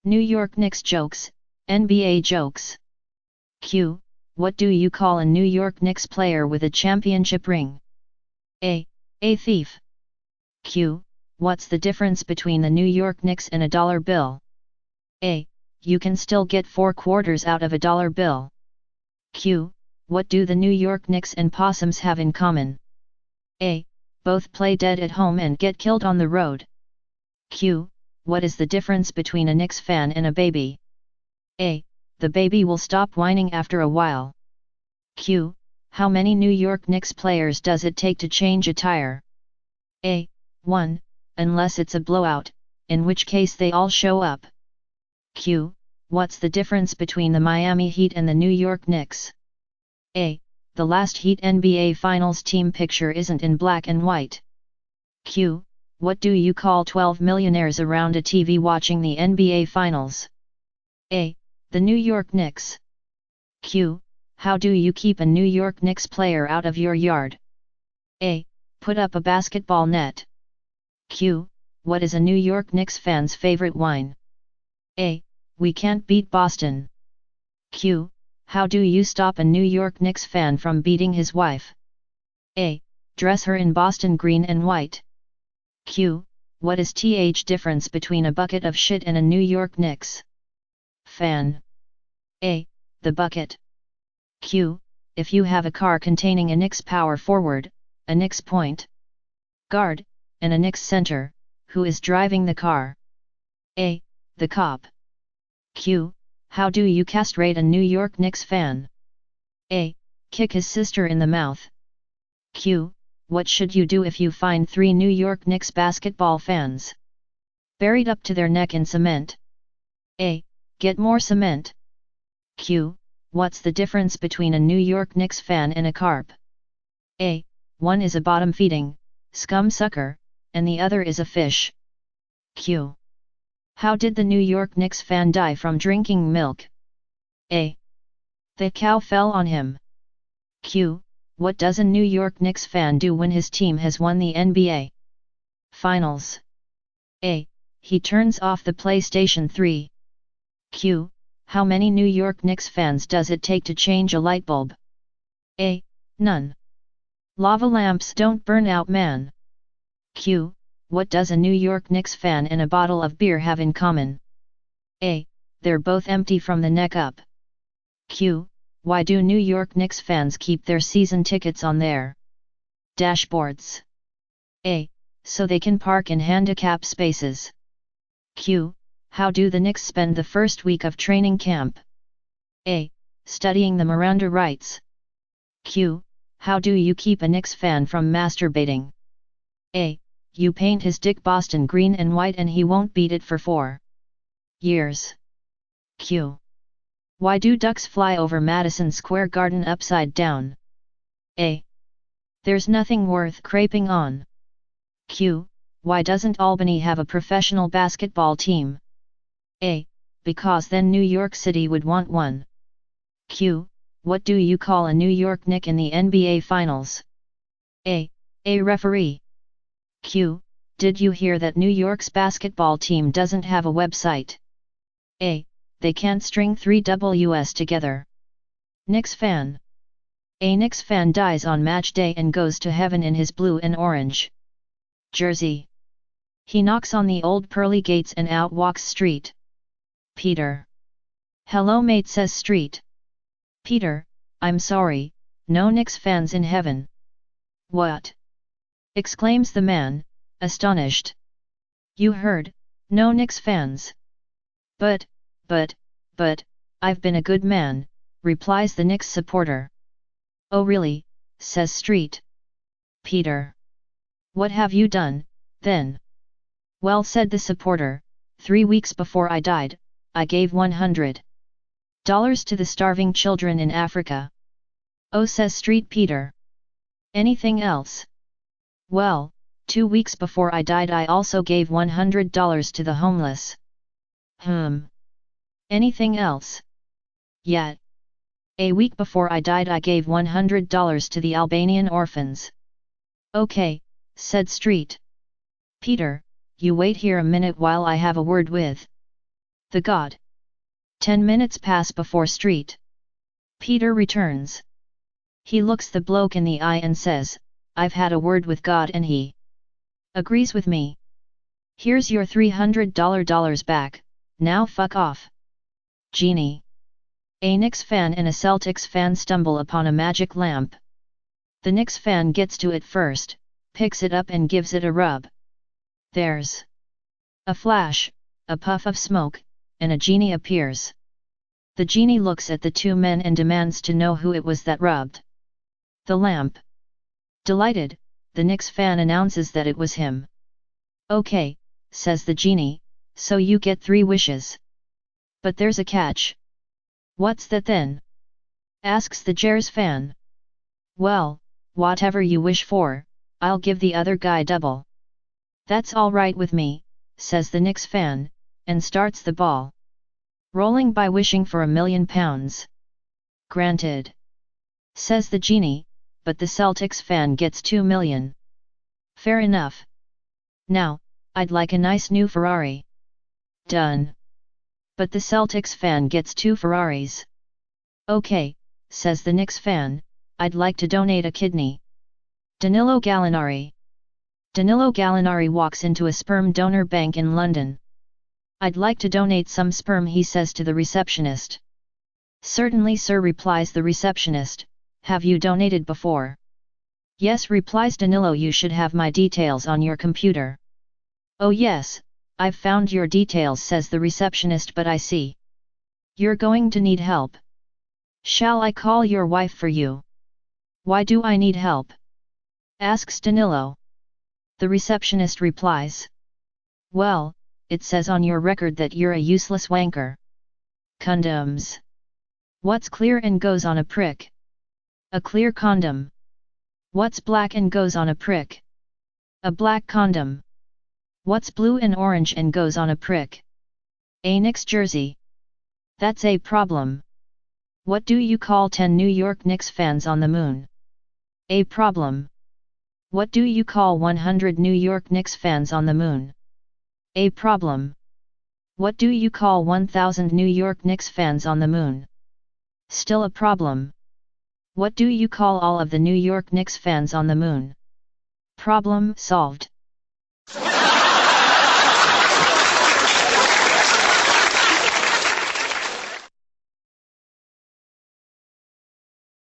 New York Knicks jokes, NBA jokes. Q. What do you call a New York Knicks player with a championship ring? A. A thief. Q. What's the difference between the New York Knicks and a dollar bill? A. You can still get 4 quarters out of a dollar bill. Q. What do the New York Knicks and possums have in common? A. Both play dead at home and get killed on the road. Q. What is the difference between a Knicks fan and a baby? A. The baby will stop whining after a while. Q. How many New York Knicks players does it take to change a tire? A. 1, unless it's a blowout, in which case they all show up. Q. What's the difference between the Miami Heat and the New York Knicks? A. The last Heat NBA Finals team picture isn't in black and white. Q. What do you call 12 millionaires around a TV watching the NBA Finals? A. The New York Knicks. Q. How do you keep a New York Knicks player out of your yard? A. Put up a basketball net. Q. What is a New York Knicks fan's favorite wine? A. We can't beat Boston. Q. How do you stop a New York Knicks fan from beating his wife? A. Dress her in Boston green and white. Q. What is the difference between a bucket of shit and a New York Knicks fan? A. The bucket. Q. If you have a car containing a Knicks power forward, a Knicks point guard, and a Knicks center, who is driving the car? A. The cop. Q. How do you castrate a New York Knicks fan? A. Kick his sister in the mouth. Q. What should you do if you find 3 New York Knicks basketball fans buried up to their neck in cement? A. Get more cement. Q. What's the difference between a New York Knicks fan and a carp? A. One is a bottom-feeding scum sucker, and the other is a fish. Q. How did the New York Knicks fan die from drinking milk? A. The cow fell on him. Q. What does a New York Knicks fan do when his team has won the NBA Finals? A. He turns off the PlayStation 3. Q. How many New York Knicks fans does it take to change a light bulb? A. None. Lava lamps don't burn out, man. Q. What does a New York Knicks fan and a bottle of beer have in common? A. They're both empty from the neck up. Q. Why do New York Knicks fans keep their season tickets on their dashboards? A. So they can park in handicap spaces. Q. How do the Knicks spend the first week of training camp? A. Studying the Miranda rights. Q. How do you keep a Knicks fan from masturbating? A. You paint his dick Boston green and white and he won't beat it for 4 years. Q. Why do ducks fly over Madison Square Garden upside down? A. There's nothing worth craping on. Q. Why doesn't Albany have a professional basketball team? A. Because then New York City would want one. Q. What do you call a New York Knick in the NBA Finals? A. A referee. Q. Did you hear that New York's basketball team doesn't have a website? A. They can't string 3 Ws together. Knicks fan. A Knicks fan dies on match day and goes to heaven in his blue and orange jersey. He knocks on the old pearly gates and out walks Street Peter. Hello mate, says Street Peter. I'm sorry, no Knicks fans in heaven. What? Exclaims the man, astonished. You heard, no Knicks fans. But, I've been a good man, replies the Knicks supporter. Oh really, says Street Peter. What have you done, then? Well, said the supporter, 3 weeks before I died, I gave $100 to the starving children in Africa. Oh, says Street Peter. Anything else? Well, 2 weeks before I died I also gave $100 to the homeless. Anything else? Yet. A week before I died I gave $100 to the Albanian orphans. Okay, said Street Peter, you wait here a minute while I have a word with The God. 10 minutes pass before street. Peter returns. He looks the bloke in the eye and says, I've had a word with God and he agrees with me. Here's your $300 back, now fuck off. Genie. A Knicks fan and a Celtics fan stumble upon a magic lamp. The Knicks fan gets to it first, picks it up and gives it a rub. There's a flash, a puff of smoke, and a genie appears. The genie looks at the two men and demands to know who it was that rubbed the lamp. Delighted, the Knicks fan announces that it was him. Okay, says the genie, so you get 3 wishes. But there's a catch. What's that then? Asks the Jazz fan. Well, whatever you wish for, I'll give the other guy double. That's all right with me, says the Knicks fan, and starts the ball rolling by wishing for £1 million. Granted, says the genie, but the Celtics fan gets 2 million. Fair enough. Now, I'd like a nice new Ferrari. Done. But the Celtics fan gets 2 Ferraris. Okay, says the Knicks fan, I'd like to donate a kidney. Danilo Gallinari. Danilo Gallinari walks into a sperm donor bank in London. I'd like to donate some sperm, he says to the receptionist. Certainly sir, replies the receptionist. Have you donated before? Yes, replies Danilo, you should have my details on your computer. Oh yes, I've found your details, says the receptionist, but I see you're going to need help. Shall I call your wife for you? Why do I need help? Asks Danilo. The receptionist replies. Well, it says on your record that you're a useless wanker. Condoms. What's clear and goes on a prick? A clear condom. What's black and goes on a prick? A black condom. What's blue and orange and goes on a prick? A Knicks jersey. That's a problem. What do you call 10 New York Knicks fans on the moon? A problem. What do you call 100 New York Knicks fans on the moon? A problem. What do you call 1,000 New York Knicks fans on the moon? Still a problem. What do you call all of the New York Knicks fans on the moon? Problem solved.